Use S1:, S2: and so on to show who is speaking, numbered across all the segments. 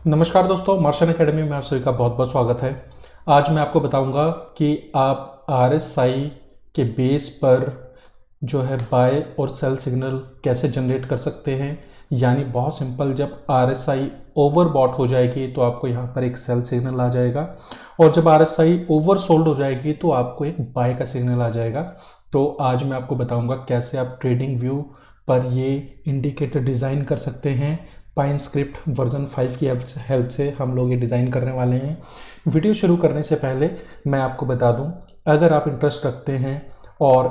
S1: नमस्कार दोस्तों, मार्शन एकेडमी में आप सभी का बहुत बहुत स्वागत है। आज मैं आपको बताऊंगा कि आप आरएसआई के बेस पर जो है बाय और सेल सिग्नल कैसे जनरेट कर सकते हैं। यानी बहुत सिंपल, जब आरएसआई ओवरबॉट हो जाएगी तो आपको यहाँ पर एक सेल सिग्नल आ जाएगा, और जब आरएसआई ओवरसोल्ड हो जाएगी तो आपको एक बाय का सिग्नल आ जाएगा। तो आज मैं आपको बताऊंगा कैसे आप ट्रेडिंग व्यू पर ये इंडिकेटर डिज़ाइन कर सकते हैं। पाइन स्क्रिप्ट वर्जन 5 की हेल्प से हम लोग ये डिज़ाइन करने वाले हैं। वीडियो शुरू करने से पहले मैं आपको बता दूं, अगर आप इंटरेस्ट रखते हैं और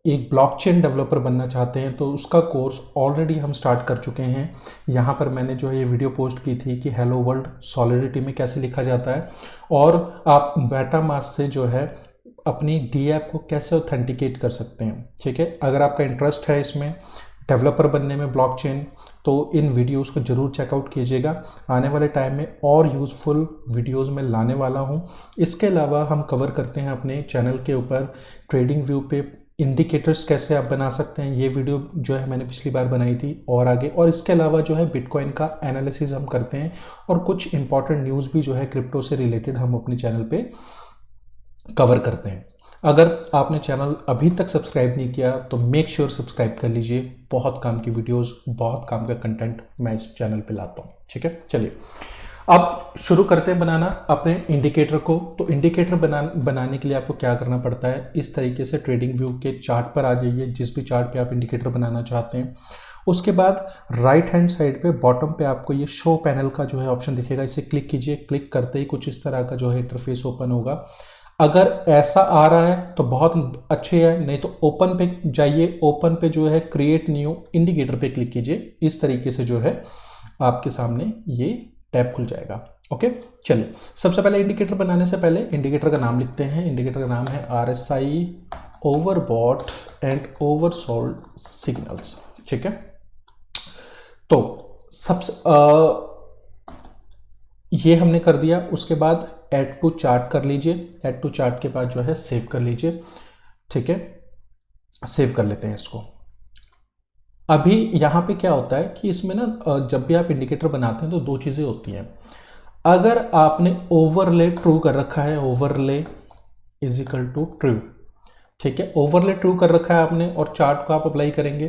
S1: एक ब्लॉकचेन डेवलपर बनना चाहते हैं तो उसका कोर्स ऑलरेडी हम स्टार्ट कर चुके हैं। यहाँ पर मैंने जो है ये वीडियो पोस्ट की थी कि हेलो वर्ल्ड सॉलिडिटी में कैसे लिखा जाता है, और आप मेटामास्क से जो है अपनी डी ऐप को कैसे ऑथेंटिकेट कर सकते हैं। ठीक है, अगर आपका इंटरेस्ट है इसमें डेवलपर बनने में ब्लॉकचेन, तो इन वीडियोस को ज़रूर चेकआउट कीजिएगा। आने वाले टाइम में और यूज़फुल वीडियोस में लाने वाला हूं। इसके अलावा हम कवर करते हैं अपने चैनल के ऊपर ट्रेडिंग व्यू पे इंडिकेटर्स कैसे आप बना सकते हैं। ये वीडियो जो है मैंने पिछली बार बनाई थी और आगे, और इसके अलावा जो है बिटकॉइन का एनालिसिस हम करते हैं, और कुछ इंपॉर्टेंट न्यूज़ भी जो है क्रिप्टो से रिलेटेड हम अपने चैनल पे कवर करते हैं। अगर आपने चैनल अभी तक सब्सक्राइब नहीं किया तो मेक श्योर सब्सक्राइब कर लीजिए। बहुत काम की वीडियोस, बहुत काम का कंटेंट मैं इस चैनल पे लाता हूँ। ठीक है, चलिए अब शुरू करते हैं बनाना अपने इंडिकेटर को। तो इंडिकेटर बनाने के लिए आपको क्या करना पड़ता है, इस तरीके से ट्रेडिंग व्यू के चार्ट पर आ जाइए, जिस भी चार्ट पे आप इंडिकेटर बनाना चाहते हैं। उसके बाद राइट हैंड साइड पे बॉटम पे आपको ये शो पैनल का जो है ऑप्शन दिखेगा, इसे क्लिक कीजिए। क्लिक करते ही कुछ इस तरह का जो है इंटरफेस ओपन होगा। अगर ऐसा आ रहा है तो बहुत अच्छे है, नहीं तो ओपन पे जाइए। ओपन पे जो है क्रिएट न्यू इंडिकेटर पे क्लिक कीजिए। इस तरीके से जो है आपके सामने ये टैब खुल जाएगा। ओके, चलिए सबसे पहले इंडिकेटर बनाने से पहले इंडिकेटर का नाम लिखते हैं। इंडिकेटर का नाम है RSI overbought and oversold signals. ठीक है, तो सबसे ये हमने कर दिया। उसके बाद ऐड टू चार्ट कर लीजिए। ऐड टू चार्ट के बाद जो है सेव कर लीजिए। ठीक है, सेव कर लेते हैं इसको। अभी यहाँ पे क्या होता है कि इसमें ना जब भी आप इंडिकेटर बनाते हैं तो दो चीज़ें होती हैं। अगर आपने ओवरले ट्रू कर रखा है, overlay is equal to true, ठीक है, ओवरले ट्रू कर रखा है आपने और चार्ट को आप अप्लाई करेंगे,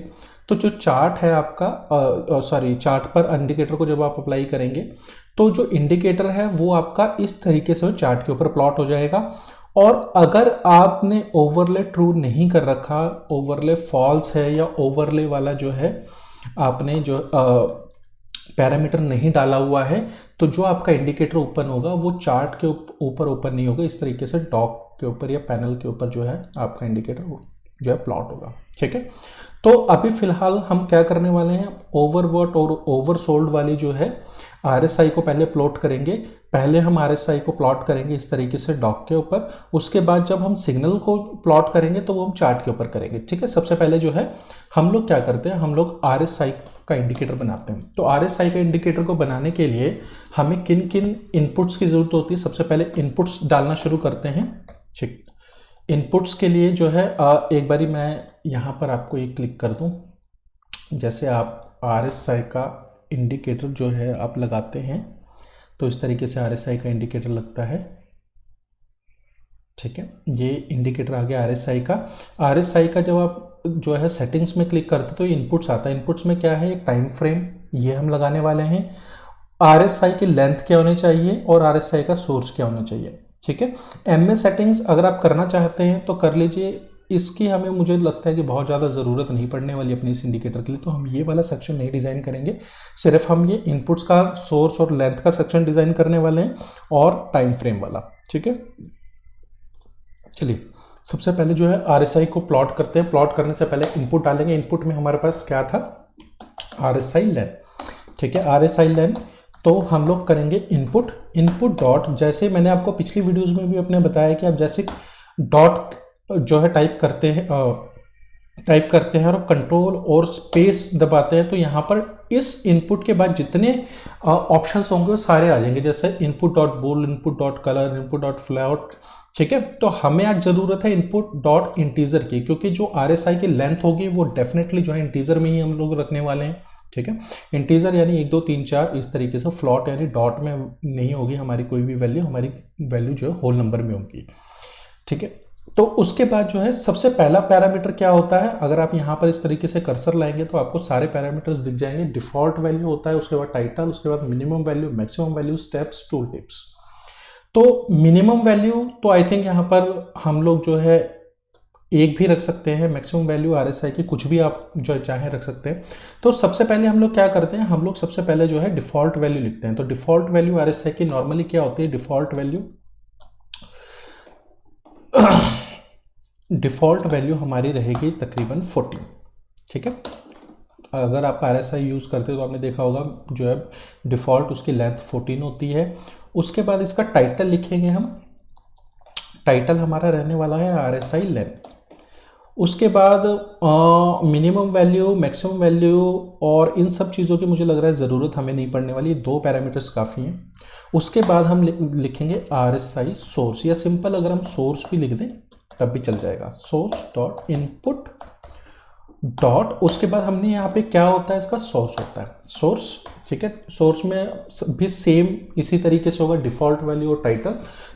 S1: तो जो चार्ट है आपका चार्ट पर इंडिकेटर को जब आप अप्लाई करेंगे तो जो इंडिकेटर है वो आपका इस तरीके से चार्ट के ऊपर प्लॉट हो जाएगा। और अगर आपने ओवरले ट्रू नहीं कर रखा, ओवरले फॉल्स है या ओवरले वाला जो है आपने जो पैरामीटर नहीं डाला हुआ है, तो जो आपका इंडिकेटर ओपन होगा वो चार्ट के ऊपर ओपन नहीं होगा। इस तरीके से डॉक के ऊपर या पैनल के ऊपर जो है आपका इंडिकेटर जो है प्लॉट होगा। ठीक है, तो अभी फिलहाल हम क्या करने वाले हैं, ओवरबॉट और ओवरसोल्ड वाली जो है आरएसआई को पहले प्लॉट करेंगे। पहले हम आरएसआई को प्लॉट करेंगे इस तरीके से डॉक के ऊपर। उसके बाद जब हम सिग्नल को प्लॉट करेंगे तो वो हम चार्ट के ऊपर करेंगे। ठीक है, सबसे पहले जो है हम लोग क्या करते हैं, हम लोग आरएसआई का इंडिकेटर बनाते हैं। तो आरएसआई का इंडिकेटर को बनाने के लिए हमें किन किन इनपुट्स की जरूरत होती है, सबसे पहले इनपुट्स डालना शुरू करते हैं। ठीक, इनपुट्स के लिए जो है एक बारी मैं यहाँ पर आपको एक क्लिक कर दूँ। जैसे आप आरएसआई का इंडिकेटर जो है आप लगाते हैं तो इस तरीके से आरएसआई का इंडिकेटर लगता है। ठीक है, ये इंडिकेटर आ गया आरएसआई का। आरएसआई का जब आप जो है सेटिंग्स में क्लिक करते तो इनपुट्स आता है। इनपुट्स में क्या है, एक टाइम फ्रेम ये हम लगाने वाले हैं। आरएसआई की लेंथ क्या होनी चाहिए और आरएसआई का सोर्स क्या होना चाहिए। ठीक है, एमए सेटिंग्स अगर आप करना चाहते हैं तो कर लीजिए। इसकी हमें मुझे लगता है कि बहुत ज़्यादा ज़रूरत नहीं पड़ने वाली अपने इस इंडिकेटर के लिए, तो हम ये वाला सेक्शन नहीं डिज़ाइन करेंगे। सिर्फ हम ये इनपुट्स का सोर्स और लेंथ का सेक्शन डिज़ाइन करने वाले हैं और टाइम फ्रेम वाला। ठीक है, चलिए सबसे पहले जो है आरएसआई को प्लॉट करते हैं। प्लॉट करने से पहले इनपुट डालेंगे। इनपुट में हमारे पास क्या था, आरएसआई लेन। ठीक है, आरएसआई लेन, तो हम लोग करेंगे इनपुट डॉट, जैसे मैंने आपको पिछली वीडियोस में भी अपने बताया कि आप जैसे डॉट जो है टाइप करते हैं और कंट्रोल और स्पेस दबाते हैं तो यहाँ पर इस इनपुट के बाद जितने ऑप्शंस होंगे वो सारे आ जाएंगे, जैसे input dot bold, input dot colour, input dot flat. ठीक है, तो हमें आज जरूरत है इनपुट डॉट इंटीजर की, क्योंकि जो आरएसआई की लेंथ होगी वो डेफिनेटली जो है इंटीजर में ही हम लोग रखने वाले हैं। ठीक है। इंटीजर यानी 1 2 3 4 इस तरीके से, फ्लॉट यानी डॉट में नहीं होगी हमारी कोई भी वैल्यू, हमारी वैल्यू जो है होल नंबर में होगी। ठीक है। तो उसके बाद जो है सबसे पहला पैरामीटर क्या होता है, अगर आप यहाँ पर इस तरीके से कर्सर लाएंगे तो आपको सारे पैरामीटर्स दिख जाएंगे। डिफॉल्ट वैल्यू होता है, उसके बाद टाइटल, उसके बाद minimum value, maximum value, steps, tool tips. तो मिनिमम वैल्यू तो आई थिंक यहाँ पर हम लोग जो है एक भी रख सकते हैं, मैक्सिमम वैल्यू RSI की कुछ भी आप जो चाहें रख सकते हैं। तो सबसे पहले हम लोग क्या करते हैं, हम लोग सबसे पहले जो है डिफॉल्ट वैल्यू लिखते हैं। तो डिफॉल्ट वैल्यू RSI की नॉर्मली क्या होती है, डिफॉल्ट वैल्यू हमारी रहेगी तकरीबन 14। ठीक है। अगर आप RSI यूज़ करते हो तो आपने देखा होगा जो है डिफ़ॉल्ट उसकी लेंथ 14 होती है। उसके बाद इसका टाइटल लिखेंगे हम, टाइटल हमारा रहने वाला है RSI लेंथ। उसके बाद मिनिमम वैल्यू, मैक्सिमम वैल्यू और इन सब चीज़ों की मुझे लग रहा है ज़रूरत हमें नहीं पड़ने वाली, 2 पैरामीटर्स काफ़ी हैं। उसके बाद हम लिखेंगे RSI सोर्स, या सिंपल अगर हम सोर्स भी लिख दें तब भी चल जाएगा, सोर्स डॉट इनपुट डॉट, उसके बाद हमने यहाँ पे क्या होता है, इसका सोर्स होता है, सोर्स। ठीक है। सोर्स में भी सेम इसी तरीके से होगा, डिफ़ॉल्ट वैल्यू और टाइटल।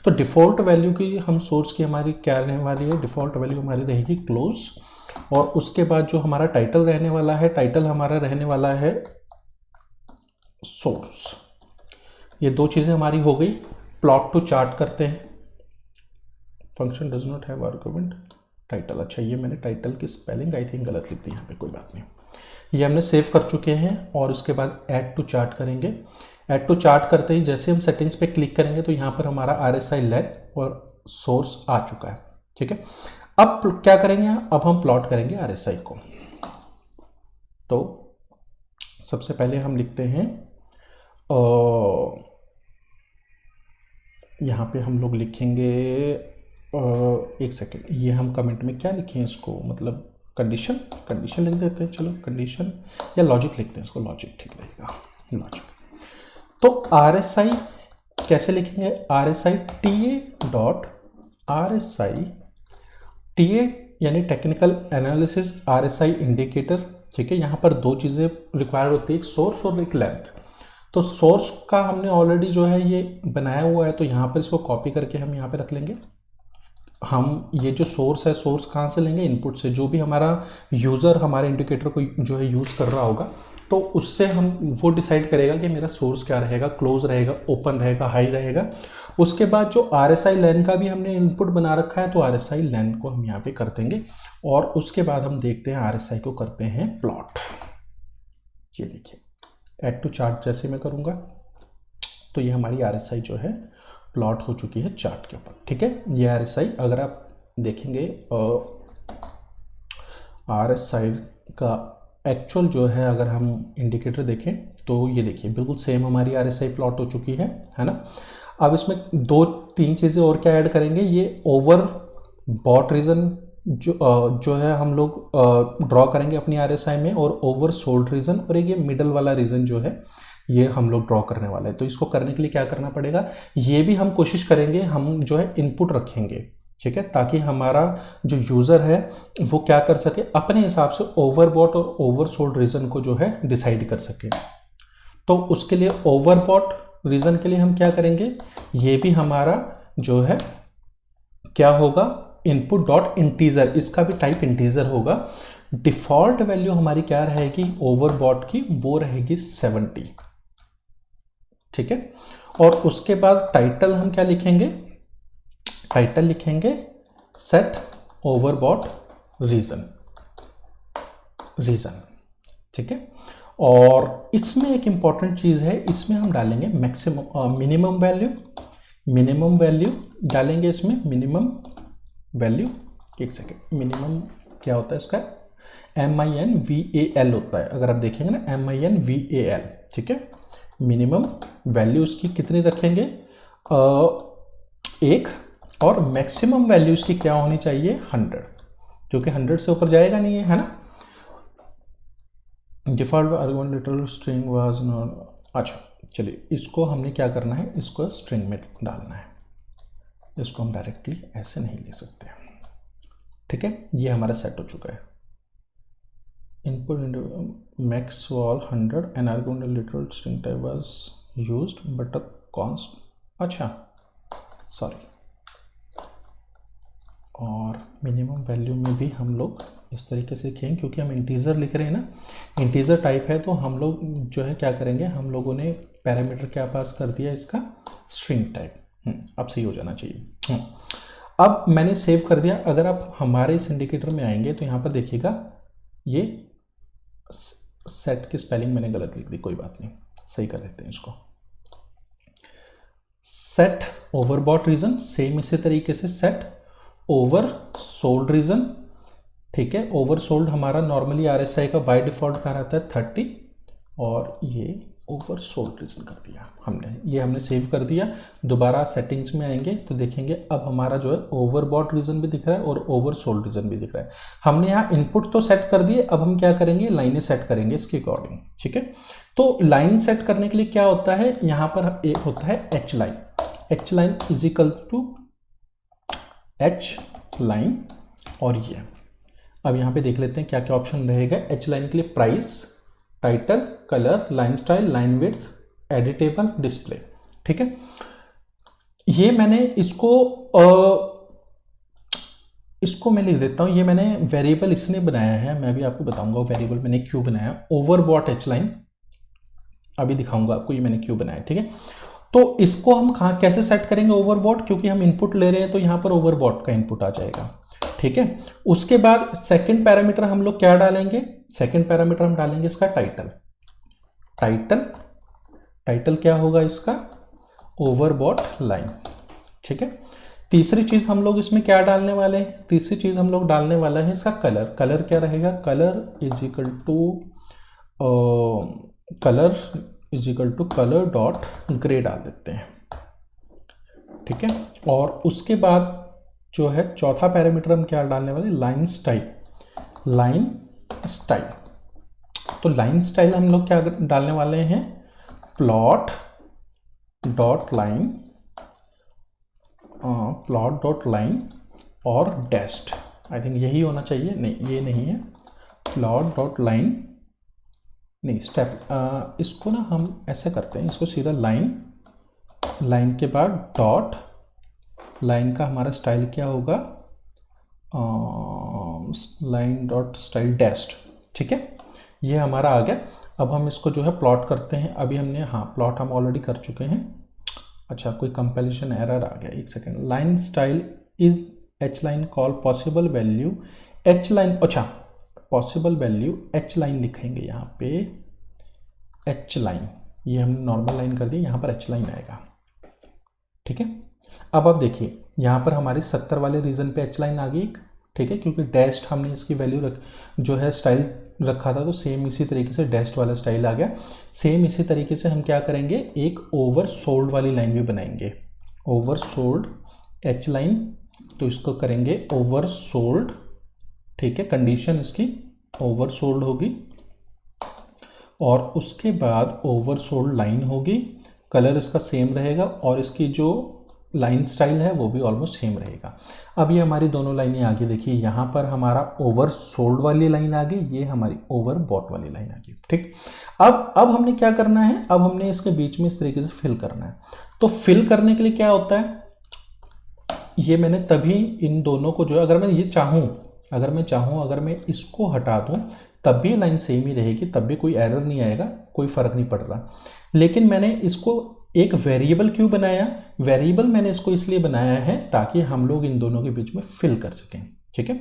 S1: तो डिफ़ॉल्ट वैल्यू की हम सोर्स की हमारी क्या रहने वाली है, डिफ़ॉल्ट वैल्यू हमारी रहेगी क्लोज। और उसके बाद जो हमारा टाइटल रहने वाला है, टाइटल हमारा रहने वाला है सोर्स। ये 2 चीज़ें हमारी हो गई। प्लॉट टू चार्ट करते हैं। Function does not have argument title. अच्छा, ये मैंने टाइटल की स्पेलिंग आई थिंक गलत लिख दी यहाँ पे, कोई बात नहीं। ये हमने सेव कर चुके हैं। और उसके बाद ऐड टू चार्ट करेंगे। ऐड टू चार्ट करते ही जैसे हम सेटिंग्स पे क्लिक करेंगे तो यहाँ पर हमारा RSI लेंथ और सोर्स आ चुका है। ठीक है। अब क्या करेंगे, अब हम प्लॉट करेंगे RSI को। तो सबसे पहले हम लिखते हैं यहाँ पे हम लोग लिखेंगे एक सेकेंड, ये हम कमेंट में क्या लिखें इसको, मतलब कंडीशन लिख देते हैं। चलो कंडीशन या लॉजिक लिखते हैं इसको, लॉजिक ठीक रहेगा, लॉजिक। तो RSI कैसे लिखेंगे, RSI TA dot RSI, TA यानी टेक्निकल एनालिसिस RSI इंडिकेटर। ठीक है। यहाँ पर 2 चीज़ें रिक्वायर होती है, एक सोर्स और एक लेंथ। तो सोर्स का हमने ऑलरेडी जो है ये बनाया हुआ है, तो यहाँ पर इसको कॉपी करके हम यहाँ पे रख लेंगे। हम ये जो सोर्स है, सोर्स कहाँ से लेंगे, इनपुट से। जो भी हमारा यूज़र हमारे इंडिकेटर को जो है यूज़ कर रहा होगा, तो उससे हम वो डिसाइड करेगा कि मेरा सोर्स क्या रहेगा, क्लोज रहेगा, ओपन रहेगा, हाई रहेगा। उसके बाद जो RSI लेन का भी हमने इनपुट बना रखा है, तो RSI लेन को हम यहाँ पे कर देंगे। और उसके बाद हम देखते हैं RSI को करते हैं प्लॉट। ये देखिए, ऐड टू चार्ट जैसे मैं करूँगा तो ये हमारी RSI जो है प्लॉट हो चुकी है चार्ट के ऊपर। ठीक है। ये RSI अगर आप देखेंगे RSI का एक्चुअल जो है, अगर हम इंडिकेटर देखें तो ये देखिए बिल्कुल सेम हमारी RSI प्लॉट हो चुकी है ना। अब इसमें 2-3 चीज़ें और क्या ऐड करेंगे, ये ओवर बॉट रीजन जो है हम लोग ड्रॉ करेंगे अपनी RSI में, और ओवर सोल्ड रीजन, और एक ये मिडल वाला रीजन जो है ये हम लोग ड्रॉ करने वाले हैं। तो इसको करने के लिए क्या करना पड़ेगा, ये भी हम कोशिश करेंगे हम जो है इनपुट रखेंगे। ठीक है। ताकि हमारा जो यूज़र है वो क्या कर सके, अपने हिसाब से ओवरबॉट और ओवरसोल्ड रीजन को जो है डिसाइड कर सके। तो उसके लिए ओवरबॉट रीजन के लिए हम क्या करेंगे, ये भी हमारा जो है क्या होगा, इनपुट डॉट इंटीजर, इसका भी टाइप इंटीजर होगा। डिफॉल्ट वैल्यू हमारी क्या रहेगी ओवरबॉट की, वो रहेगी 70। ठीक है। और उसके बाद टाइटल हम क्या लिखेंगे, टाइटल लिखेंगे सेट ओवरबॉट रीजन। ठीक है। और इसमें एक इंपॉर्टेंट चीज़ है, इसमें हम डालेंगे मैक्सिमम मिनिमम वैल्यू डालेंगे इसमें, मिनिमम वैल्यू। एक सेकेंड, मिनिमम क्या होता है इसका, MINVAL होता है। अगर आप देखेंगे ना MINVAL। ठीक है। मिनिमम वैल्यू उसकी कितनी रखेंगे, 1, और मैक्सिमम वैल्यू इसकी क्या होनी चाहिए, 100, क्योंकि 100 से ऊपर जाएगा नहीं है ना। Default argument literal string was not. अच्छा चलिए, इसको हमने क्या करना है, इसको स्ट्रिंग में डालना है, इसको हम डायरेक्टली ऐसे नहीं ले सकते। ठीक है। ये हमारा सेट हो चुका है। Input max wall 100 and argument literal string type was used but a const, अच्छा सॉरी, और मिनिमम वैल्यू में भी हम लोग इस तरीके से लिखेंगे क्योंकि हम इंटीजर लिख रहे हैं ना, इंटीजर टाइप है, तो हम लोग जो है क्या करेंगे, हम लोगों ने पैरामीटर क्या पास कर दिया इसका, स्ट्रिंग टाइप। अब सही हो जाना चाहिए। अब मैंने सेव कर दिया। अगर आप हमारे इस इंडिकेटर में आएंगे तो यहाँ पर देखिएगा ये सेट की स्पेलिंग मैंने गलत लिख दी, कोई बात नहीं, सही कर देते हैं इसको। सेट ओवरबॉट रीजन, सेम इसी तरीके से सेट ओवर सोल्ड रीजन, ठीक है। ओवर सोल्ड हमारा नॉर्मली RSI का बाय डिफॉल्ट कहा रहता है 30, और ये ओवर सोल्ड रीजन कर दिया हमने, ये हमने सेव कर दिया। दोबारा सेटिंग्स में आएंगे तो देखेंगे अब हमारा जो है ओवरबॉट रीजन भी दिख रहा है और ओवर सोल्ड रीजन भी दिख रहा है। हमने यहाँ इनपुट तो सेट कर दिए, अब हम क्या करेंगे, लाइनें सेट करेंगे इसके अकॉर्डिंग, ठीक है। तो लाइन सेट करने के लिए क्या होता है, यहाँ पर एक होता है H line, H line is equal to H line, और ये अब यहाँ पे देख लेते हैं क्या क्या ऑप्शन रहेगा। एच लाइन के लिए price, title, colour, line style, line width, editable, display, ठीक है। ये मैंने इसको मैं लिख देता हूँ, ये मैंने वेरिएबल इसने बनाया है, मैं भी आपको बताऊंगा वेरिएबल मैंने क्यों बनाया। ओवरबॉट एच लाइन अभी दिखाऊंगा आपको, ये मैंने क्यों बनाया, ठीक है। तो इसको हम कहाँ कैसे सेट करेंगे ओवरबॉट, क्योंकि हम इनपुट ले रहे हैं तो यहाँ पर ओवरबॉट का इनपुट आ जाएगा, ठीक है। उसके बाद सेकंड पैरामीटर हम लोग क्या डालेंगे, सेकंड पैरामीटर हम डालेंगे इसका टाइटल, टाइटल क्या होगा इसका, ओवरबॉट लाइन, ठीक है। तीसरी चीज हम लोग इसमें क्या डालने वाले हैं, तीसरी चीज हम लोग डालने वाला है इसका कलर, कलर क्या रहेगा, colour is equal to colour dot grey डाल देते हैं, ठीक है। और उसके बाद जो है चौथा पैरामीटर हम क्या डालने वाले, लाइन स्टाइल, तो लाइन स्टाइल हम लोग क्या डालने वाले हैं, प्लॉट डॉट लाइन और डेस्ट, आई थिंक यही होना चाहिए, नहीं ये नहीं है, प्लॉट डॉट लाइन नहीं, स्टेप इसको ना हम ऐसा करते हैं, इसको सीधा लाइन के बाद डॉट, लाइन का हमारा स्टाइल क्या होगा, लाइन डॉट स्टाइल डेस्ट, ठीक है। ये हमारा आ गया। अब हम इसको जो है प्लॉट करते हैं, अभी हमने प्लॉट हम ऑलरेडी कर चुके हैं। अच्छा कोई कंपैरिजन एरर आ गया, एक second. Line style is H line call possible value H line, अच्छा पॉसिबल वैल्यू एच लाइन लिखेंगे यहाँ पे, एच लाइन, ये हमने नॉर्मल लाइन कर दी, यहाँ पर एच लाइन आएगा, ठीक है। अब आप देखिए यहाँ पर हमारे 70 वाले रीजन पे एच लाइन आ गई, ठीक है, क्योंकि डैश्ड हमने इसकी वैल्यू जो है स्टाइल रखा था, तो सेम इसी तरीके से डैश्ड वाला स्टाइल आ गया। सेम इसी तरीके से हम क्या करेंगे, एक ओवर सोल्ड वाली लाइन भी बनाएंगे, ओवर सोल्ड एच लाइन, तो इसको करेंगे ओवर सोल्ड, ठीक है, कंडीशन इसकी ओवर सोल्ड होगी, और उसके बाद ओवर सोल्ड लाइन होगी, कलर इसका सेम रहेगा, और इसकी जो लाइन स्टाइल है वो भी ऑलमोस्ट सेम रहेगा। अब ये हमारी दोनों लाइनें आ गई, देखिए यहाँ पर हमारा ओवर सोल्ड वाली लाइन आ गई, ये हमारी ओवर बॉट वाली लाइन आ गई, ठीक। अब हमने क्या करना है, अब हमने इसके बीच में इस तरीके से फिल करना है। तो फिल करने के लिए क्या होता है, ये मैंने तभी इन दोनों को जो है, अगर मैं ये चाहूँ, अगर मैं इसको हटा दूँ तब भी लाइन सेम ही रहेगी, तब भी कोई एरर नहीं आएगा, कोई फर्क नहीं पड़ रहा। लेकिन मैंने इसको एक वेरिएबल क्यों बनाया, वेरिएबल मैंने इसको इसलिए बनाया है ताकि हम लोग इन दोनों के बीच में फिल कर सकें, ठीक है।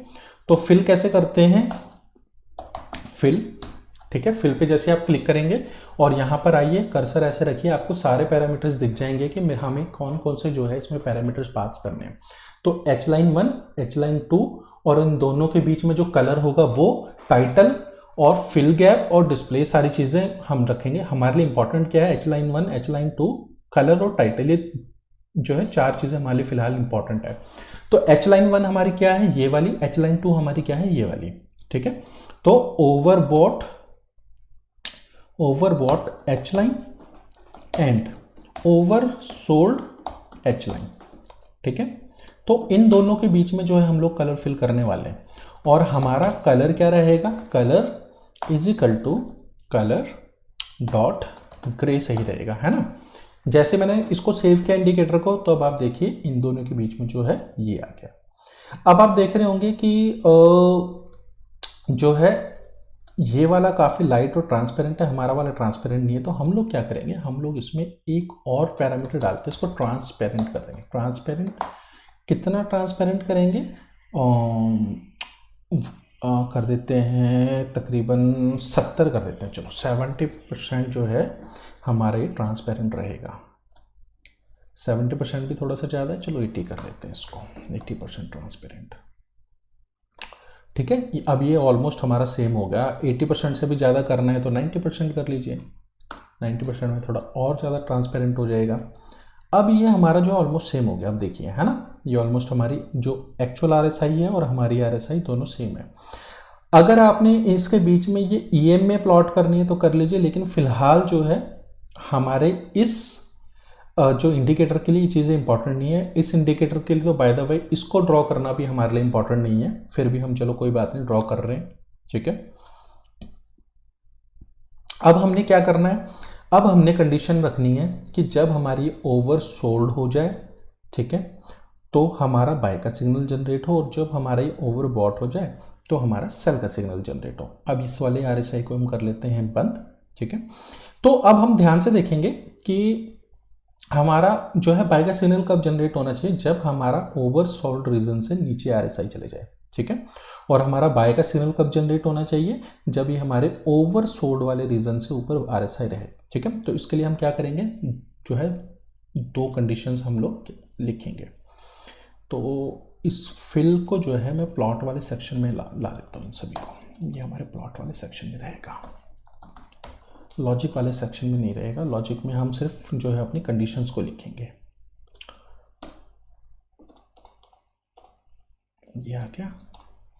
S1: तो फिल कैसे करते हैं, फिल, ठीक है, फिल पे जैसे आप क्लिक करेंगे और यहाँ पर आइए, कर्सर ऐसे रखिए, आपको सारे पैरामीटर्स दिख जाएंगे कि हमें कौन कौन से जो है इसमें पैरामीटर्स पास करने हैं। तो एच लाइन 1, एच लाइन 2, और इन दोनों के बीच में जो कलर होगा वो, टाइटल और फिल गैप और डिस्प्ले, सारी चीज़ें हम रखेंगे। हमारे लिए इंपॉर्टेंट क्या है, H line 1, H line 2, colour और टाइटल, ये जो है 4 चीज़ें हमारे लिए फिलहाल इंपॉर्टेंट है। तो एच लाइन 1 हमारी क्या है, ये वाली, एच लाइन 2 हमारी क्या है, ये वाली, ठीक है। तो overbought H line and over sold H line, ठीक है। तो इन दोनों के बीच में जो है हम लोग कलर फिल करने वाले हैं, और हमारा कलर क्या रहेगा, colour is equal to colour dot grey सही रहेगा, है ना। जैसे मैंने इसको सेव किया इंडिकेटर को, तो अब आप देखिए इन दोनों के बीच में जो है ये आ गया। अब आप देख रहे होंगे कि जो है ये वाला काफ़ी लाइट और ट्रांसपेरेंट है, हमारा वाला ट्रांसपेरेंट नहीं है। तो हम लोग क्या करेंगे, हम लोग इसमें एक और पैरामीटर डालते हैं, इसको ट्रांसपेरेंट कर देंगे। ट्रांसपेरेंट कितना ट्रांसपेरेंट करेंगे, कर देते हैं तकरीबन 70 कर देते हैं। चलो 70% जो है हमारा ये ट्रांसपेरेंट रहेगा। 70% भी थोड़ा सा ज़्यादा है, चलो 80 कर देते हैं इसको, 80% ट्रांसपेरेंट। ठीक है, अब ये ऑलमोस्ट हमारा सेम हो गया। 80% से भी ज़्यादा करना है तो 90% कर लीजिए, 90% में थोड़ा और ज़्यादा ट्रांसपेरेंट हो जाएगा। अब ये हमारा जो ऑलमोस्ट सेम हो गया, अब देखिए, है ना, ये ऑलमोस्ट हमारी जो एक्चुअल RSI है और हमारी RSI दोनों सेम है। अगर आपने इसके बीच में ये EM में प्लॉट करनी है तो कर लीजिए, लेकिन फिलहाल जो है हमारे इस जो इंडिकेटर के लिए ये चीज़ें इंपॉर्टेंट नहीं है। इस इंडिकेटर के लिए तो बाय द वे इसको ड्रॉ करना भी हमारे लिए इंपॉर्टेंट नहीं है, फिर भी हम चलो कोई बात नहीं ड्रॉ कर रहे हैं, ठीक है। अब हमने क्या करना है, अब हमने कंडीशन रखनी है कि जब हमारी ओवर सोल्ड हो जाए, ठीक है, तो हमारा बाय का सिग्नल जनरेट हो, और जब हमारा ये ओवर बॉट हो जाए तो हमारा सेल का सिग्नल जनरेट हो। अब इस वाले RSI को हम कर लेते हैं बंद, ठीक है। तो अब हम ध्यान से देखेंगे कि हमारा जो है बाय का सिग्नल कब जनरेट होना चाहिए, जब हमारा ओवर सोल्ड रीजन से नीचे RSI चले जाए, ठीक है। और हमारा बाय का सिग्नल कब जनरेट होना चाहिए, जब ये हमारे ओवर सोल्ड वाले रीजन से ऊपर RSI रहे, ठीक है। तो इसके लिए हम क्या करेंगे, जो है दो कंडीशंस हम लोग लिखेंगे। तो इस फिल को जो है मैं प्लॉट वाले सेक्शन में ला देता हूँ इन सभी को। ये हमारे प्लॉट वाले सेक्शन में रहेगा, लॉजिक वाले सेक्शन में नहीं रहेगा। लॉजिक में हम सिर्फ जो है अपनी कंडीशंस को लिखेंगे। ये आ गया,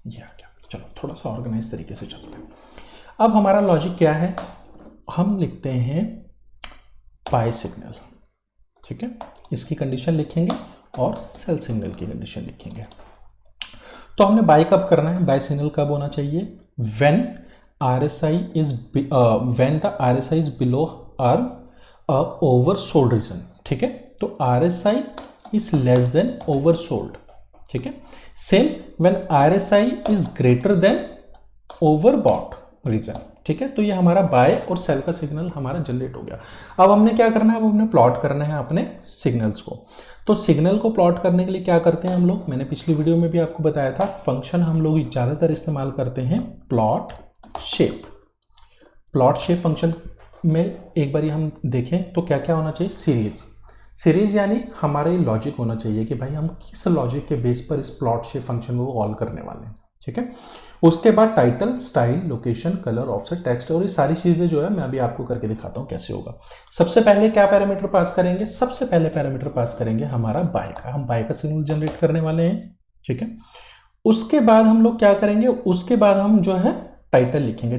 S1: ये आ गया। चलो थोड़ा सा ऑर्गेनाइज तरीके से चलते हैं। अब हमारा लॉजिक क्या है, हम लिखते हैं बाय सिग्नल, ठीक है। इसकी कंडीशन लिखेंगे और सेल सिग्नल की कंडीशन लिखेंगे। तो हमने बाय कब करना है, बाय सिग्नल कब होना चाहिए, when when the RSI is below or oversold region, ठीक है। तो RSI is less than oversold, ठीक है। Same when RSI is greater than overbought region, ठीक है। तो ये हमारा बाय और सेल का सिग्नल हमारा जनरेट हो गया। अब हमने क्या करना है, अब हमने प्लॉट करना है अपने सिग्नल्स को। तो सिग्नल को प्लॉट करने के लिए क्या करते हैं हम लोग, मैंने पिछली वीडियो में भी आपको बताया था, फंक्शन हम लोग ज़्यादातर इस्तेमाल करते हैं plot shape. Plot shape function में एक बार हम देखें तो क्या क्या होना चाहिए, सीरीज यानी हमारे लॉजिक होना चाहिए कि भाई हम किस लॉजिक के बेस पर इस प्लॉट शेप फंक्शन को कॉल करने वाले हैं, ठीक है। उसके बाद title, style, location, colour, offset, text, और ये सारी चीजें जो है मैं अभी आपको करके दिखाता हूं कैसे होगा। सबसे पहले क्या पैरामीटर पास करेंगे, सबसे पहले पैरामीटर पास करेंगे हमारा बाय का। हम बाय का सिग्नल जनरेट करने वाले हैं, ठीक है। उसके बाद हम लोग क्या करेंगे, उसके बाद हम जो है टाइटल लिखेंगे।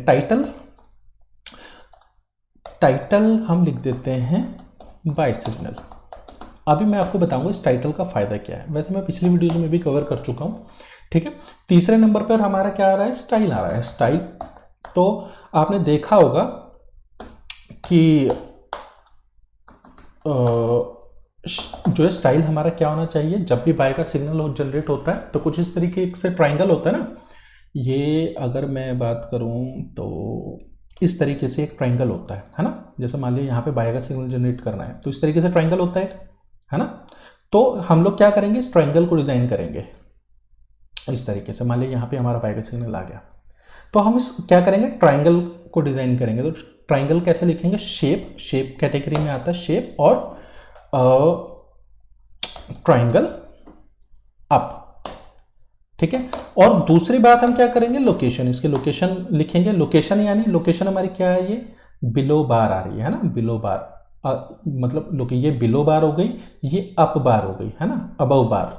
S1: टाइटल हम लिख देते हैं बाय सिग्नल। अभी मैं आपको बताऊंगा इस टाइटल का फायदा क्या है, वैसे मैं पिछली वीडियो में भी कवर कर चुका हूं, ठीक है। तीसरे नंबर पर हमारा क्या आ रहा है, स्टाइल आ रहा है। स्टाइल तो आपने देखा होगा कि जो है स्टाइल हमारा क्या होना चाहिए, जब भी बाय का सिग्नल जनरेट होता है तो कुछ इस तरीके से ट्राइंगल होता है ना। ये अगर मैं बात करूं तो इस तरीके से एक ट्राइंगल होता है ना। जैसे मान लीजिए यहाँ पे बाय का सिग्नल जनरेट करना है तो इस तरीके से ट्राइंगल होता है ना। तो हम लोग क्या करेंगे, इस ट्राइंगल को डिजाइन करेंगे इस तरीके से। मान लीजिए यहाँ पे हमारा बाय का सिग्नल आ गया, तो हम इस क्या करेंगे, ट्राइंगल को डिजाइन करेंगे। तो ट्राइंगल कैसे लिखेंगे, शेप कैटेगरी में आता है शेप और ट्राइंगल अप, ठीक है। और दूसरी बात हम क्या करेंगे, लोकेशन, इसके लोकेशन लिखेंगे। लोकेशन यानी लोकेशन हमारी क्या है, ये बिलो बार आ रही है ना, बिलो बार मतलब ये बिलो बार हो गई, ये अप बार हो गई, है ना, अबव बार,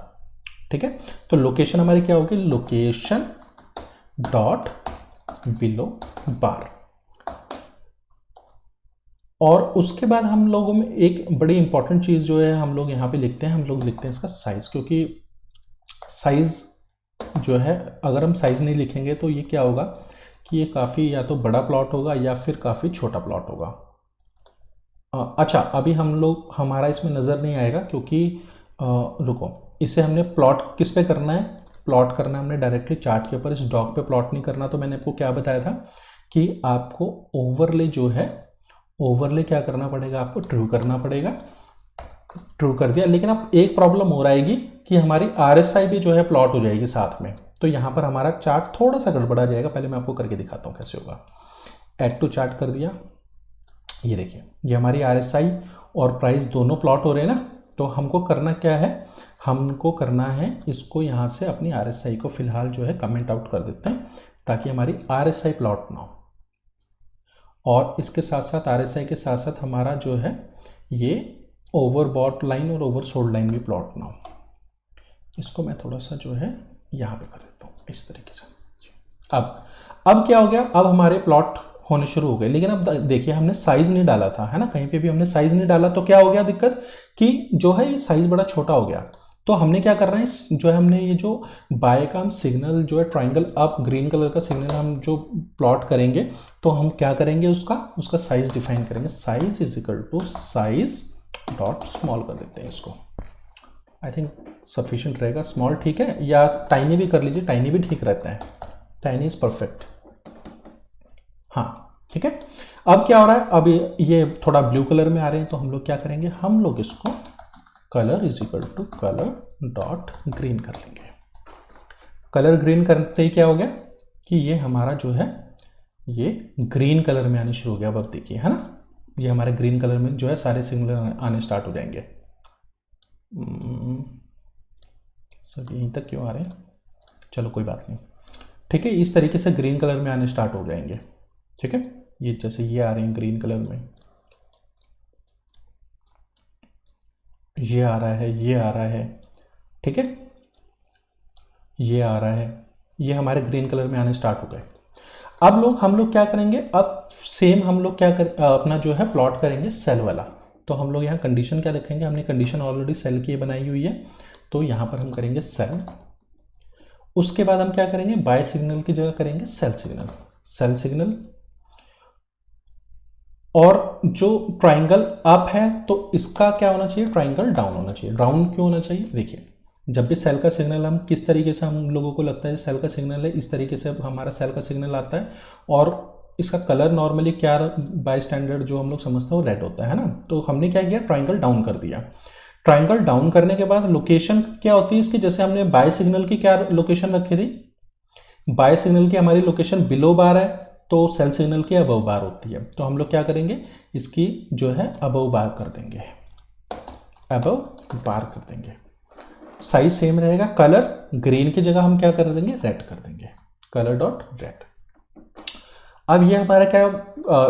S1: ठीक है। तो लोकेशन हमारी क्या होगी, लोकेशन डॉट बिलो बार। और उसके बाद हम लोगों में एक बड़ी इंपॉर्टेंट चीज जो है हम लोग यहाँ पे लिखते हैं, हम लोग लिखते हैं इसका साइज। क्योंकि साइज जो है, अगर हम साइज नहीं लिखेंगे तो ये क्या होगा कि ये काफ़ी या तो बड़ा प्लॉट होगा या फिर काफ़ी छोटा प्लॉट होगा। अच्छा, अभी हमारा इसमें नज़र नहीं आएगा क्योंकि रुको, इसे हमने प्लॉट किस पे करना है, प्लॉट करना है हमने डायरेक्टली चार्ट के ऊपर, इस डॉग पे प्लॉट नहीं करना। तो मैंने आपको क्या बताया था कि आपको ओवरले जो है, ओवरले क्या करना पड़ेगा, आपको ट्रू करना पड़ेगा। ट्रू कर दिया, लेकिन अब एक प्रॉब्लम हो आएगी कि हमारी RSI भी जो है प्लॉट हो जाएगी साथ में, तो यहाँ पर हमारा चार्ट थोड़ा सा गड़बड़ा जाएगा। पहले मैं आपको करके दिखाता हूँ कैसे होगा। ऐड टू चार्ट कर दिया, ये देखिए ये हमारी RSI और प्राइस दोनों प्लॉट हो रहे हैं ना। तो हमको करना क्या है, हमको करना है इसको यहाँ से अपनी RSI को फिलहाल जो है कमेंट आउट कर देते हैं ताकि हमारी RSI प्लॉट ना हो, और इसके साथ साथ RSI के साथ साथ हमारा जो है ये ओवरबॉट लाइन और ओवरसोल्ड लाइन भी प्लॉट ना हो। इसको मैं थोड़ा सा जो है यहाँ पे कर देता हूँ इस तरीके से। अब क्या हो गया, अब हमारे प्लॉट होने शुरू हो गए, लेकिन अब देखिए हमने साइज नहीं डाला था, है ना, कहीं पे भी हमने साइज नहीं डाला। तो क्या हो गया दिक्कत कि जो है ये साइज बड़ा छोटा हो गया। तो हमने क्या करना है, जो है हमने ये जो बाय का हम सिग्नल जो है ट्राइंगल अप ग्रीन कलर का सिग्नल हम जो प्लॉट करेंगे, तो हम क्या करेंगे, उसका साइज डिफाइन करेंगे। Size is equal to size dot small कर देते हैं इसको। आई थिंक सफिशिएंट रहेगा, स्मॉल ठीक है, या टाइनी भी कर लीजिए, टाइनी भी ठीक रहता है, टाइनी इज परफेक्ट। हाँ ठीक है। अब क्या हो रहा है, अब ये थोड़ा ब्लू कलर में आ रहे हैं, तो हम लोग क्या करेंगे, हम लोग इसको colour is equal to colour dot green कर लेंगे। कलर ग्रीन करते ही क्या हो गया कि ये हमारा जो है ये ग्रीन कलर में आने शुरू हो गया। अब देखिए, है ना, ये हमारे ग्रीन कलर में जो है सारे सिग्नल आने स्टार्ट हो जाएंगे। सब यहीं तक क्यों आ रहे हैं, चलो कोई बात नहीं, ठीक है। इस तरीके से ग्रीन कलर में आने स्टार्ट हो जाएंगे, ठीक है। ये जैसे ये आ रहे हैं ग्रीन कलर में, ये आ रहा है, ये आ रहा है, ठीक है, ये आ रहा है, ये हमारे ग्रीन कलर में आने स्टार्ट हो गए। अब हम लोग क्या करेंगे, अब सेम हम लोग क्या अपना जो है प्लॉट करेंगे सेल वाला। तो हम लोग यहाँ कंडीशन क्या रखेंगे, हमने कंडीशन ऑलरेडी सेल की बनाई हुई है, तो यहाँ पर हम करेंगे सेल। उसके बाद हम क्या करेंगे, बाय सिग्नल की जगह करेंगे सेल सिग्नल, सेल सिग्नल। और जो ट्राइंगल अप है तो इसका क्या होना चाहिए, ट्राइंगल डाउन होना चाहिए। डाउन क्यों होना चाहिए, देखिए जब भी सेल का सिग्नल हम किस तरीके से हम लोगों को लगता है सेल का सिग्नल है, इस तरीके से हमारा सेल का सिग्नल आता है, और इसका कलर नॉर्मली क्या बाय स्टैंडर्ड जो हम लोग समझते हैं वो रेड होता है ना। तो हमने क्या किया, ट्राइंगल डाउन कर दिया। ट्राइंगल डाउन करने के बाद लोकेशन क्या होती है इसकी, जैसे हमने बाय सिग्नल की क्या लोकेशन रखी थी, बाय सिग्नल की हमारी लोकेशन बिलो बार है, तो सेल सिग्नल की अबव बार होती है। तो हम लोग क्या करेंगे, इसकी जो है अबव बार कर देंगे, अबव बार कर देंगे। साइज सेम रहेगा, कलर ग्रीन की जगह हम क्या कर देंगे, रेड कर देंगे, कलर डॉट रेड। अब ये हमारा क्या,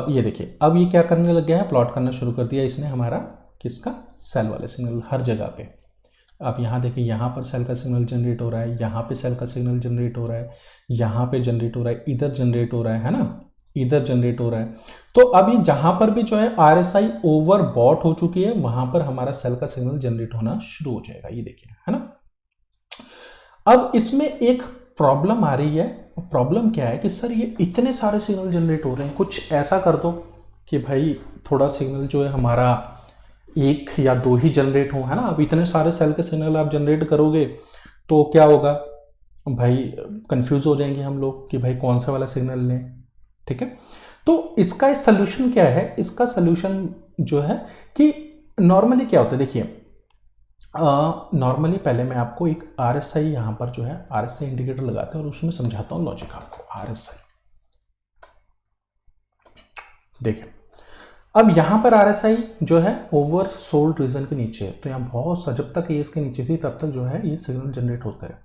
S1: ये देखिए अब ये क्या करने लग गया है, प्लॉट करना शुरू कर दिया इसने हमारा, किसका, सेल वाले सिग्नल हर जगह पे। आप यहाँ देखिए, यहाँ पर सेल का सिग्नल जनरेट हो रहा है, यहाँ पे सेल का सिग्नल जनरेट हो रहा है, यहाँ पे जनरेट हो रहा है, इधर जनरेट हो रहा है ना, इधर जनरेट हो रहा है। तो अब ये जहाँ पर भी जो है RSI ओवर बॉट हो चुकी है, वहाँ पर हमारा सेल का सिग्नल जनरेट होना शुरू हो जाएगा, ये देखिए, है ना। अब इसमें एक प्रॉब्लम आ रही है, प्रॉब्लम क्या है कि सर ये इतने सारे सिग्नल जनरेट हो रहे हैं, कुछ ऐसा कर दो कि भाई थोड़ा सिग्नल जो है हमारा एक या दो ही जनरेट हो, है ना। अब इतने सारे सेल के सिग्नल आप जनरेट करोगे तो क्या होगा भाई, कंफ्यूज हो जाएंगे हम लोग कि भाई कौन सा वाला सिग्नल लें, ठीक है। तो इसका सलूशन क्या है, इसका सलूशन जो है कि नॉर्मली क्या होता है, देखिए नॉर्मली पहले मैं आपको एक RSI यहाँ पर जो है RSI इंडिकेटर लगाते हैं और उसमें समझाता हूँ लॉजिक आपको। RSI देखिए, अब यहाँ पर RSI जो है ओवर सोल्ड रीजन के नीचे है, तो यहाँ बहुत सा, जब तक ये इसके नीचे थी तब तक जो है ये सिग्नल जनरेट होता है।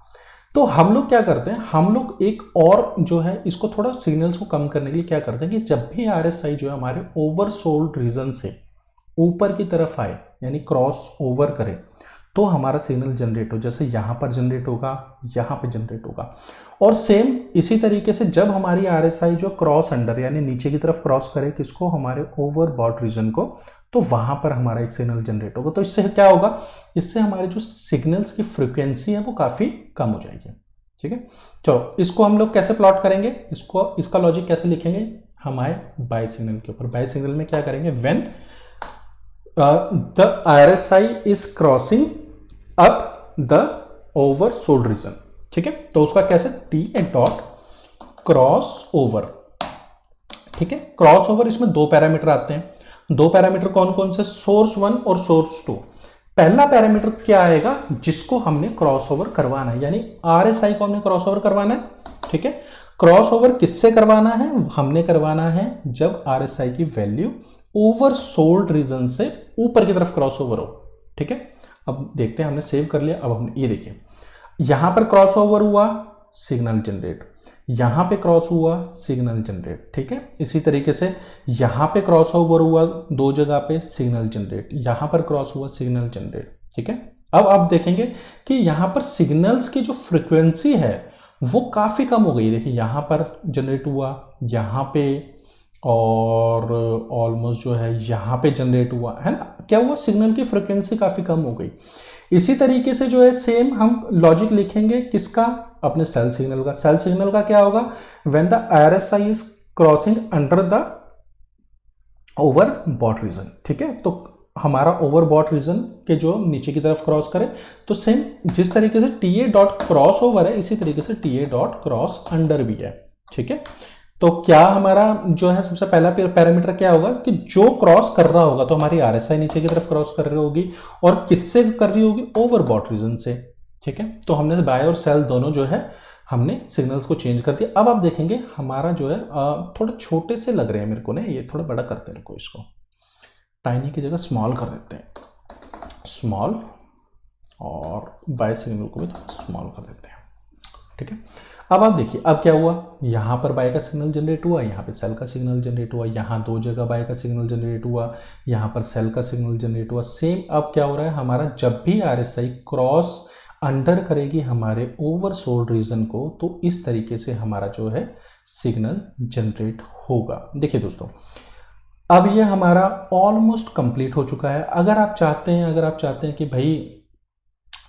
S1: तो हम लोग क्या करते हैं, हम लोग एक और जो है इसको थोड़ा सिग्नल्स को कम करने के लिए क्या करते हैं कि जब भी RSI जो है हमारे ओवर सोल्ड रीजन से ऊपर की तरफ आए, यानी क्रॉस ओवर करे, तो हमारा सिग्नल जनरेट हो। जैसे यहाँ पर जनरेट होगा, यहाँ पे जनरेट होगा, और सेम इसी तरीके से जब हमारी RSI जो क्रॉस अंडर यानी नीचे की तरफ क्रॉस करे किसको, हमारे ओवर बॉट रीजन को, तो वहाँ पर हमारा एक सिग्नल जनरेट होगा। तो इससे क्या होगा, इससे हमारे जो सिग्नल्स की फ्रिक्वेंसी है वो काफ़ी कम हो जाएगी, ठीक है। चलो इसको हम लोग कैसे प्लॉट करेंगे, इसको इसका लॉजिक कैसे लिखेंगे, हम आए बाय सिग्नल के ऊपर। बाय सिग्नल में क्या करेंगे, when the RSI is crossing up the oversold region, ठीक है। तो उसका कैसे, TA डॉट क्रॉस ओवर, ठीक है। क्रॉस ओवर, इसमें दो पैरामीटर आते हैं, दो पैरामीटर कौन कौन से, सोर्स 1 और सोर्स 2। पहला पैरामीटर क्या आएगा, जिसको हमने क्रॉस ओवर करवाना है, यानी RSI को हमने क्रॉस ओवर करवाना है, ठीक है। क्रॉस ओवर किससे करवाना है, हमने करवाना है जब RSI की वैल्यू ओवरसोल्ड रीजन से ऊपर की तरफ क्रॉस ओवर हो, ठीक है। अब देखते हैं, हमने सेव कर लिया। अब हमने ये देखिए, यहां पर क्रॉस ओवर हुआ, सिग्नल जनरेट, यहां पे क्रॉस हुआ, सिग्नल जनरेट, ठीक है। इसी तरीके से यहां पे क्रॉस ओवर हुआ दो जगह पे, सिग्नल जनरेट, यहां पर क्रॉस हुआ, सिग्नल जनरेट, ठीक है। अब आप देखेंगे कि यहां पर सिग्नल्स की जो फ्रीक्वेंसी है वो काफी कम हो गई। देखिए यहां पर जनरेट हुआ, यहां पे, और ऑलमोस्ट जो है यहां पे जनरेट हुआ है ना, क्या हुआ, सिग्नल की फ्रीक्वेंसी काफी कम हो गई। इसी तरीके से जो है सेम हम लॉजिक लिखेंगे किसका, अपने सेल सिग्नल का। सेल सिग्नल का क्या होगा, when the RSI is crossing under the overbought region, ठीक है। तो हमारा ओवरबॉट रीजन के जो नीचे की तरफ क्रॉस करे, तो सेम जिस तरीके से TA डॉट क्रॉस ओवर है, इसी तरीके से TA डॉट क्रॉस अंडर भी है, ठीक है। तो क्या हमारा जो है सबसे पहला पैरामीटर क्या होगा कि जो क्रॉस कर रहा होगा, तो हमारी RSI नीचे की तरफ क्रॉस कर रही होगी, और किससे कर रही होगी, ओवरबॉट रीजन से, ठीक है। तो हमने बाय और सेल दोनों जो है हमने सिग्नल्स को चेंज कर दिया। अब आप देखेंगे हमारा जो है थोड़े छोटे से लग रहे हैं मेरे को ना, ये थोड़ा बड़ा करते हैं, इसको टाइनी की जगह स्मॉल कर देते हैं, स्मॉल, और बाय सिग्नल को भी थोड़ा स्मॉल कर देते हैं, ठीक है। अब आप देखिए, अब क्या हुआ, यहाँ पर बाय का सिग्नल जनरेट हुआ, यहाँ पे सेल का सिग्नल जनरेट हुआ, यहाँ दो जगह बाय का सिग्नल जनरेट हुआ, यहाँ पर सेल का सिग्नल जनरेट हुआ। सेम अब क्या हो रहा है, हमारा जब भी RSI क्रॉस अंडर करेगी हमारे ओवरसोल्ड रीजन को, तो इस तरीके से हमारा जो है सिग्नल जनरेट होगा। देखिए दोस्तों, अब ये हमारा ऑलमोस्ट कंप्लीट हो चुका है। अगर आप चाहते हैं कि भाई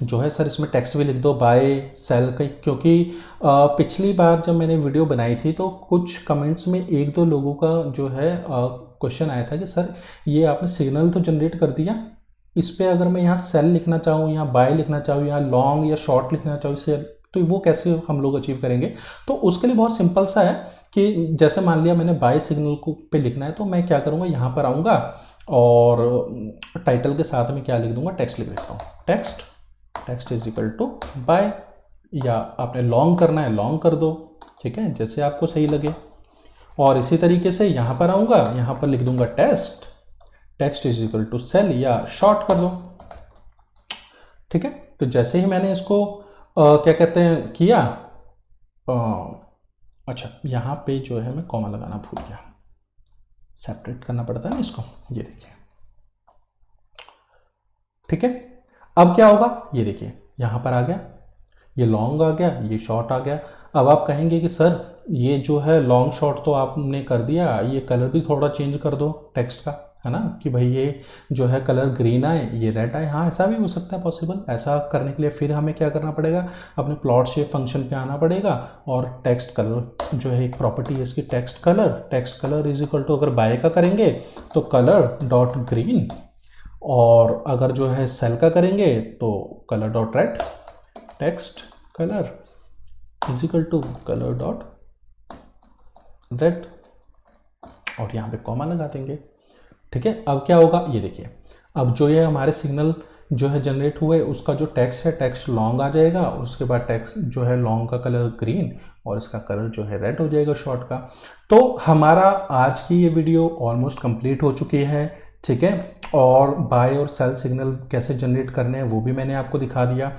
S1: जो है सर इसमें टेक्स्ट भी लिख दो बाय सेल का, क्योंकि पिछली बार जब मैंने वीडियो बनाई थी तो कुछ कमेंट्स में एक दो लोगों का जो है क्वेश्चन आया था कि सर ये आपने सिग्नल तो जनरेट कर दिया, इस पर अगर मैं यहाँ सेल लिखना चाहूँ, यहाँ बाय लिखना चाहूँ, यहाँ लॉन्ग या शॉर्ट लिखना चाहूँ, इसे तो वो कैसे हम लोग अचीव करेंगे। तो उसके लिए बहुत सिंपल सा है कि जैसे मान लिया मैंने बाय सिग्नल को पे लिखना है, तो मैं क्या करूँगा, यहाँ पर आऊँगा और टाइटल के साथ में क्या लिख दूंगा, टेक्स्ट लिख देता हूँ, text is equal to buy, या आपने लॉन्ग करना है लॉन्ग कर दो, ठीक है, जैसे आपको सही लगे। और इसी तरीके से यहाँ पर आऊँगा, यहाँ पर लिख दूंगा text is equal to sell, या शॉर्ट कर दो, ठीक है। तो जैसे ही मैंने इसको क्या कहते हैं किया, अच्छा यहाँ पे जो है मैं कॉमा लगाना भूल गया, सेपरेट करना पड़ता है ना इसको, ये देखिए, ठीक है। अब क्या होगा, ये देखिए यहाँ पर आ गया, ये लॉन्ग आ गया, ये शॉर्ट आ गया। अब आप कहेंगे कि सर ये जो है लॉन्ग शॉर्ट तो आपने कर दिया, ये कलर भी थोड़ा चेंज कर दो टेक्स्ट का, है ना, कि भाई ये जो है कलर ग्रीन आए, ये रेड आए। हाँ, ऐसा भी हो सकता है पॉसिबल। ऐसा करने के लिए फिर हमें क्या करना पड़ेगा, अपने प्लॉट शेप फंक्शन पे आना पड़ेगा, और टेक्स्ट कलर जो है एक प्रॉपर्टी है इसकी, text colour is equal to, अगर बाय का करेंगे तो कलर डॉट ग्रीन, और अगर जो है सेल का करेंगे तो colour dot red, text colour is equal to colour dot red, और यहाँ पे कॉमा लगा देंगे, ठीक है। अब क्या होगा, ये देखिए, अब जो ये हमारे सिग्नल जो है जनरेट हुए उसका जो टेक्स्ट है, टेक्स्ट लॉन्ग आ जाएगा, उसके बाद टेक्स्ट जो है लॉन्ग का कलर ग्रीन, और इसका कलर जो है रेड हो जाएगा शॉर्ट का। तो हमारा आज की ये वीडियो ऑलमोस्ट कंप्लीट हो चुकी है, ठीक है। और बाय और सेल सिग्नल कैसे जनरेट करने हैं वो भी मैंने आपको दिखा दिया।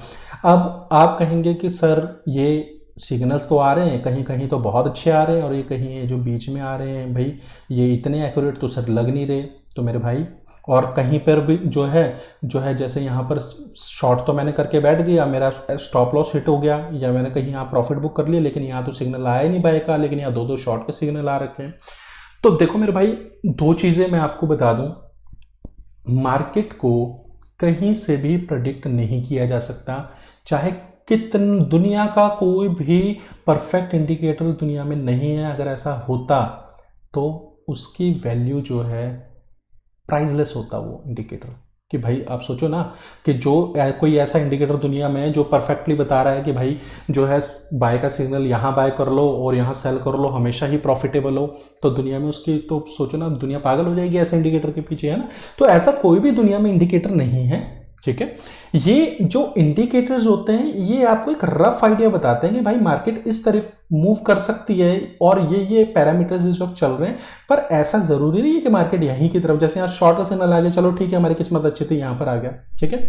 S1: अब आप कहेंगे कि सर ये सिग्नल्स तो आ रहे हैं, कहीं कहीं तो बहुत अच्छे आ रहे हैं, और ये कहीं ये जो बीच में आ रहे हैं भाई ये इतने एक्यूरेट तो सर लग नहीं रहे। तो मेरे भाई, और कहीं पर भी जो है जैसे यहाँ पर शॉर्ट तो मैंने करके बैठ दिया, मेरा स्टॉप लॉस हिट हो गया, या मैंने कहीं यहाँ प्रॉफिट बुक कर लिया, लेकिन यहाँ तो सिग्नल आया ही नहीं बाय का, लेकिन यहाँ दो शॉर्ट के सिग्नल आ रखे हैं। तो देखो मेरे भाई, दो चीज़ें मैं आपको बता दूं, मार्केट को कहीं से भी प्रेडिक्ट नहीं किया जा सकता, चाहे दुनिया का कोई भी परफेक्ट इंडिकेटर दुनिया में नहीं है। अगर ऐसा होता तो उसकी वैल्यू जो है प्राइसलेस होता वो इंडिकेटर। कि भाई आप सोचो ना कि जो कोई ऐसा इंडिकेटर दुनिया में है जो परफेक्टली बता रहा है कि भाई जो है बाय का सिग्नल यहाँ बाय कर लो और यहाँ सेल कर लो, हमेशा ही प्रॉफिटेबल हो, तो दुनिया में उसकी तो सोचो ना, दुनिया पागल हो जाएगी ऐसे इंडिकेटर के पीछे, है ना। तो ऐसा कोई भी दुनिया में इंडिकेटर नहीं है, ठीक है। ये जो इंडिकेटर्स होते हैं ये आपको एक रफ आइडिया बताते हैं कि भाई मार्केट इस तरफ मूव कर सकती है और ये पैरामीटर्स इस वक्त चल रहे हैं। पर ऐसा जरूरी नहीं है कि मार्केट यहीं की तरफ, जैसे यहाँ शॉर्ट का सिग्नल आ गया, चलो ठीक है हमारी किस्मत अच्छी थी, यहाँ पर आ गया, ठीक है।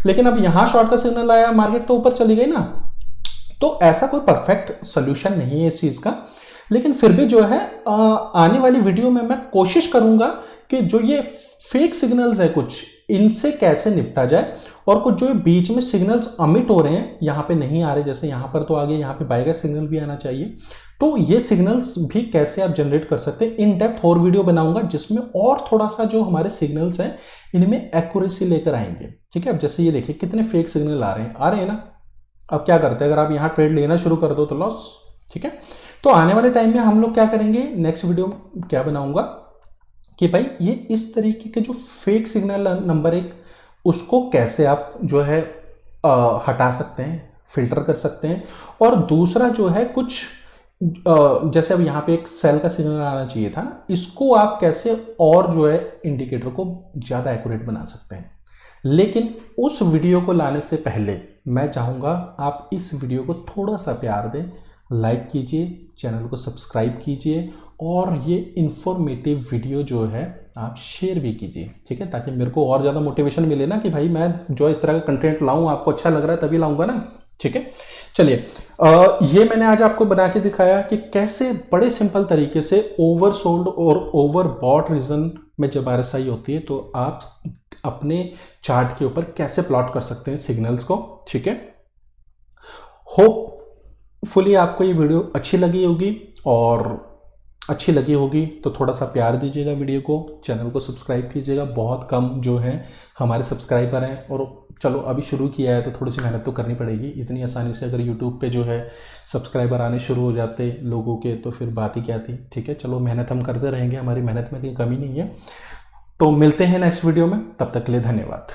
S1: लेकिन अब यहाँ शॉर्ट का सिग्नल आया, मार्केट तो ऊपर चली गई ना। तो ऐसा कोई परफेक्ट सोल्यूशन नहीं है इस चीज का। लेकिन फिर भी जो है आने वाली वीडियो में मैं कोशिश करूंगा कि जो ये फेक सिग्नल्स है कुछ, इनसे कैसे निपटा जाए, और कुछ जो बीच में सिग्नल्स अमिट हो रहे हैं, यहाँ पे नहीं आ रहे, जैसे यहाँ पर तो आ गए, यहाँ पे बाय का सिग्नल भी आना चाहिए, तो ये सिग्नल्स भी कैसे आप जनरेट कर सकते हैं, इन डेप्थ और वीडियो बनाऊंगा जिसमें और थोड़ा सा जो हमारे सिग्नल्स हैं इनमें एक्यूरेसी लेकर आएंगे, ठीक है। अब जैसे ये देखिए कितने फेक सिग्नल आ रहे हैं ना। अब क्या करते हैं, अगर आप यहाँ ट्रेड लेना शुरू कर दो तो लॉस, ठीक है। तो आने वाले टाइम में हम लोग क्या करेंगे, नेक्स्ट वीडियो में क्या बनाऊंगा कि भाई ये इस तरीके के जो फेक सिग्नल नंबर एक, उसको कैसे आप जो है हटा सकते हैं, फिल्टर कर सकते हैं। और दूसरा जो है कुछ जैसे अब यहाँ पे एक सेल का सिग्नल आना चाहिए था ना, इसको आप कैसे और जो है इंडिकेटर को ज़्यादा एक्यूरेट बना सकते हैं। लेकिन उस वीडियो को लाने से पहले मैं चाहूँगा आप इस वीडियो को थोड़ा सा प्यार दें, लाइक कीजिए, चैनल को सब्सक्राइब कीजिए, और ये इन्फॉर्मेटिव वीडियो जो है आप शेयर भी कीजिए, ठीक है, ताकि मेरे को और ज़्यादा मोटिवेशन मिले ना कि भाई मैं जो इस तरह का कंटेंट लाऊं, आपको अच्छा लग रहा है तभी लाऊंगा ना, ठीक है। चलिए ये मैंने आज आपको बना के दिखाया कि कैसे बड़े सिंपल तरीके से ओवरसोल्ड और ओवरबॉट रीजन में जब RSI होती है तो आप अपने चार्ट के ऊपर कैसे प्लॉट कर सकते हैं सिग्नल्स को, ठीक है। होपफुली आपको ये वीडियो अच्छी लगी होगी, और अच्छी लगी होगी तो थोड़ा सा प्यार दीजिएगा वीडियो को, चैनल को सब्सक्राइब कीजिएगा। बहुत कम जो है हमारे सब्सक्राइबर हैं, और चलो अभी शुरू किया है तो थोड़ी सी मेहनत तो करनी पड़ेगी। इतनी आसानी से अगर यूट्यूब पे जो है सब्सक्राइबर आने शुरू हो जाते लोगों के तो फिर बात ही क्या थी, ठीक है। चलो मेहनत हम करते रहेंगे, हमारी मेहनत में कोई कमी नहीं है। तो मिलते हैं नेक्स्ट वीडियो में, तब तक के लिए धन्यवाद।